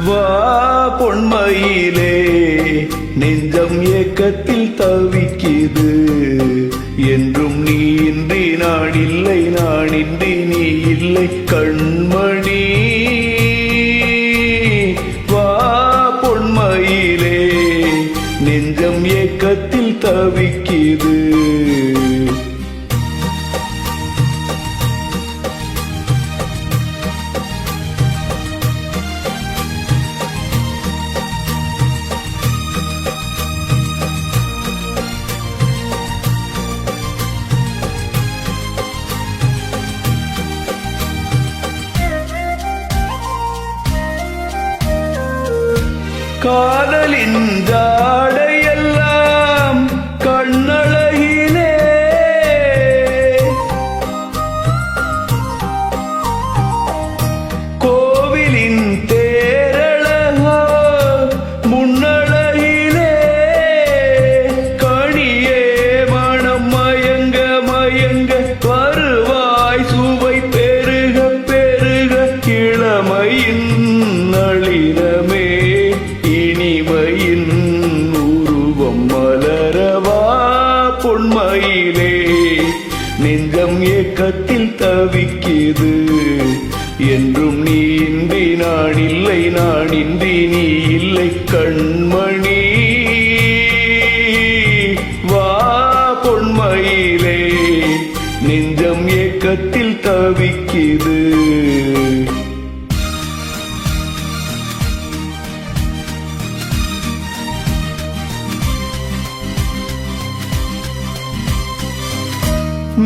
வா பொன்மையிலே நெஞ்சம் ஏக்கத்தில் தவிக்குது. என்றும் நீ இன்றி நான் இல்லை, நான் இன்றி நீ இல்லை கண்மணி. வா பொன்மையிலே நெஞ்சம் ஏக்கத்தில் தவிக்குது. காதலின் ஜாடையெல்லாம் கண்ணழகிலே கோவிலின் தேரழகா முன்னழகிலே கனியே மனம் மயங்க மயங்க வருவாய் சுவை பெருக பெருக இளமையின் நளினமே இனிமையின் உருவம் மலரவா பொன்மையிலே நெஞ்சம் ஏக்கத்தில் தவிக்குது. என்றும் நீ இன்றி நான் இல்லை, நான் இன்றி நீ இல்லை கண்மணி. வா பொன்மையிலே நெஞ்சம் ஏக்கத்தில் தவிக்குது.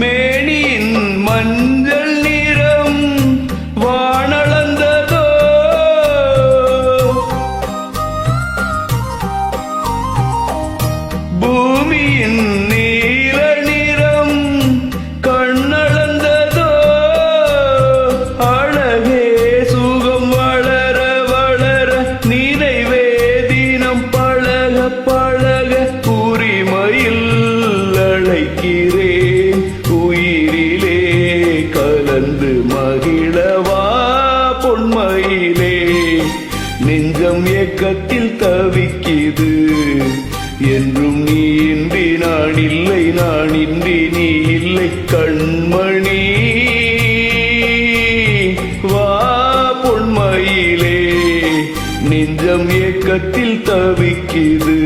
மேனியின் மஞ்சள் நிறம் வானளந்ததோ பூமியின் நீல நிறம் கண்ணளந்ததோ அழகே சுகம் வளர வளர நினைவே தினம் பழக பழக உரிமையில் அழைக்கிறேன் உயிரிலே கலந்து மகிழவா பொன்மையிலே நெஞ்சம் ஏக்கத்தில் தவிக்குது. என்றும் நீ இன்றி நான் இல்லை, நான் இன்றி நீ இல்லை கண்மணி. வா பொன்மையிலே நெஞ்சம் ஏக்கத்தில் தவிக்குது.